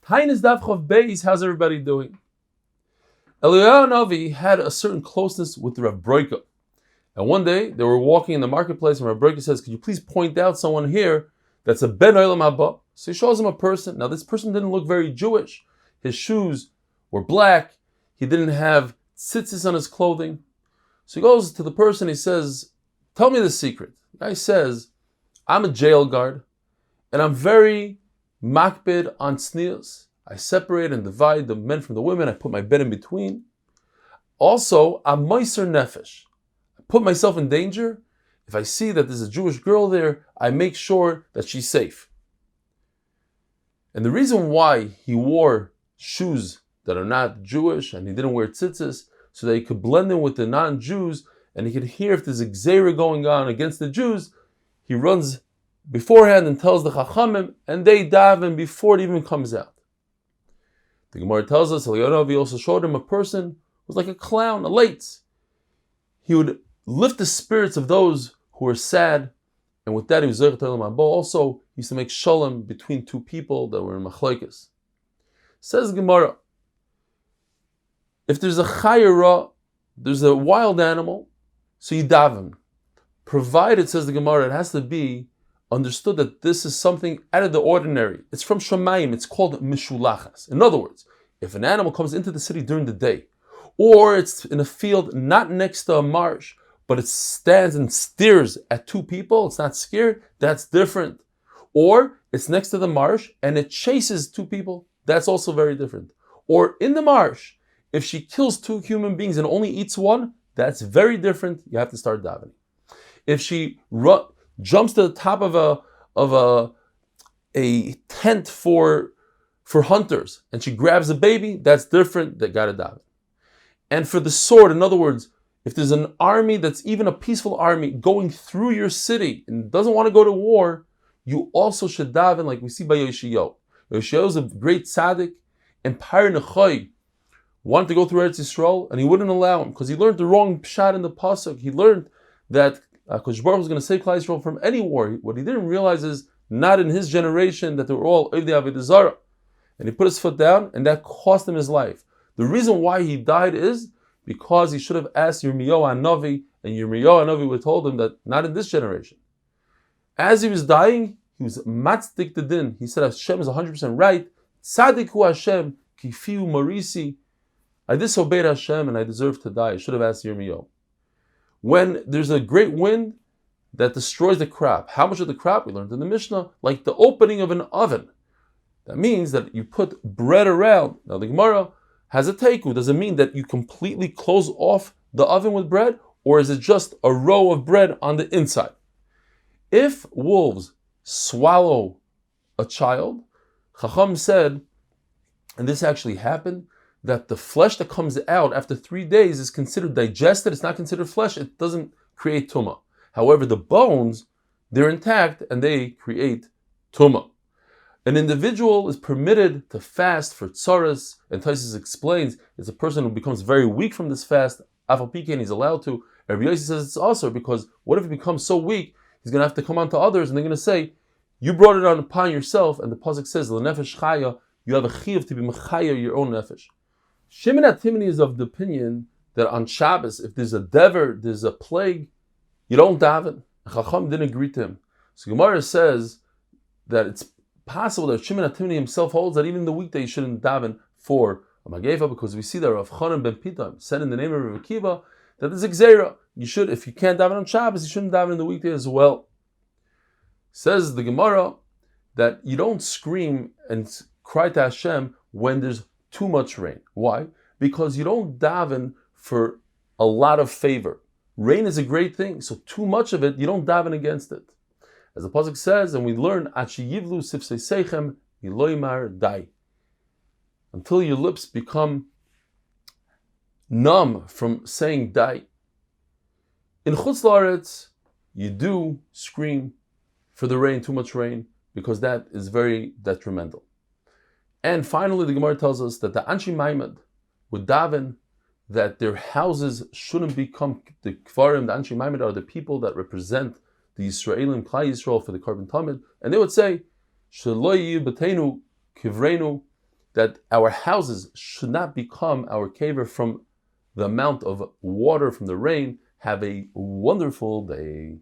Taanis Daf, how's everybody doing? Eliyahu had a certain closeness with the Rav Broika. And one day, they were walking in the marketplace, and Rav Broika says, could you please point out someone here that's a Ben Olam Haba? So he shows him a person. Now, this person didn't look very Jewish. His shoes were black. He didn't have tzitzis on his clothing. So he goes to the person, he says, tell me the secret. The guy says, I'm a jail guard, and I'm very makbid on tznius. I separate and divide the men from the women. I put my bed in between. Also, I'm meiser nefesh. I put myself in danger. If I see that there's a Jewish girl there, I make sure that she's safe. And the reason why he wore shoes that are not Jewish and he didn't wear tzitzis, so that he could blend in with the non-Jews and he could hear if there's a gzeira going on against the Jews, he runs beforehand and tells the Chachamim, and they daven before it even comes out. The Gemara tells us, Eliyahu also showed him a person who was like a clown, a lates. He would lift the spirits of those who were sad, and with that he was Zeichet Olam Haba. Also, he used to make shalom between two people that were in machlokes. Says the Gemara, if there's a chayira, there's a wild animal, so you daven. Provided, says the Gemara, it has to be understood that this is something out of the ordinary. It's from Shemayim. It's called mishulachas. In other words, if an animal comes into the city during the day, or it's in a field not next to a marsh, but it stands and stares at two people, it's not scared, that's different. Or it's next to the marsh and it chases two people, that's also very different. Or in the marsh, if she kills two human beings and only eats one, that's very different. You have to start davening. If she jumps to the top of a tent for hunters and she grabs a baby, that's different. They got to daven. And for the sword, in other words, if there's an army that's even a peaceful army going through your city and doesn't want to go to war, you also should daven like we see by Yoshiyahu. Yoshiyahu is a great tzaddik, and Pyre Nechai wanted to go through Eretz Yisrael, and he wouldn't allow him because he learned the wrong pshat in the pasuk. He learned that Kosh Baruch was going to save Klal Yisrael from any war. What he didn't realize is not in his generation that they were all Ovdei Avodah Zarah. And he put his foot down, and that cost him his life. The reason why he died is because he should have asked Yirmiyahu Hanavi, and Yirmiyahu Hanavi would have told him that not in this generation. As he was dying, he was matzdik the din. He said Hashem is 100% right. Tzadik hu Hashem, kifiu marisi. I disobeyed Hashem and I deserve to die. I should have asked Yirmiyahu. When there's a great wind that destroys the crop, how much of the crop? We learned in the Mishnah, like the opening of an oven. That means that you put bread around. Now the Gemara has a teiku. Does it mean that you completely close off the oven with bread, or is it just a row of bread on the inside? If wolves swallow a child, Chacham said, and this actually happened, that the flesh that comes out after 3 days is considered digested. It's not considered flesh. It doesn't create tumah. However, the bones, they're intact and they create tumah. An individual is permitted to fast for tzaras, and Taisus explains it's a person who becomes very weak from this fast. Afal Pikein, he's allowed to. Rabbi Yossi says it's also because what if he becomes so weak, he's going to have to come on to others and they're going to say, you brought it on upon yourself, and the pasuk says, L'nefesh chaya, you have a chiyuv to be mechaya your own nefesh. Shimon HaTimni is of the opinion that on Shabbos, if there's a devor, there's a plague, you don't daven. Chacham didn't agree to him. So Gemara says that it's possible that Shimon HaTimni himself holds that even the weekday you shouldn't daven for a mageva, because we see that Rav Chanan ben Pitam said in the name of Rav Akiva that there's a gzeira. You should, if you can't daven on Shabbos, you shouldn't daven in the weekday as well. Says the Gemara that you don't scream and cry to Hashem when there's too much rain. Why? Because you don't daven for a lot of favor. Rain is a great thing, so too much of it, you don't daven against it. As the pasuk says, and we learn, yivlu sifsei seichem iloymar dai. Until your lips become numb from saying dai. In Chutz La'aretz, you do scream for the rain, too much rain, because that is very detrimental. And finally, the Gemara tells us that the Anshi Maimad would daven that their houses shouldn't become the Kfarim. The Anshi Maimad are the people that represent the Yisraelim, Klal Yisrael for the Korban Tamid, and they would say, Shelo yiyu betenu kivrenu, that our houses should not become our caver from the amount of water from the rain. Have a wonderful day.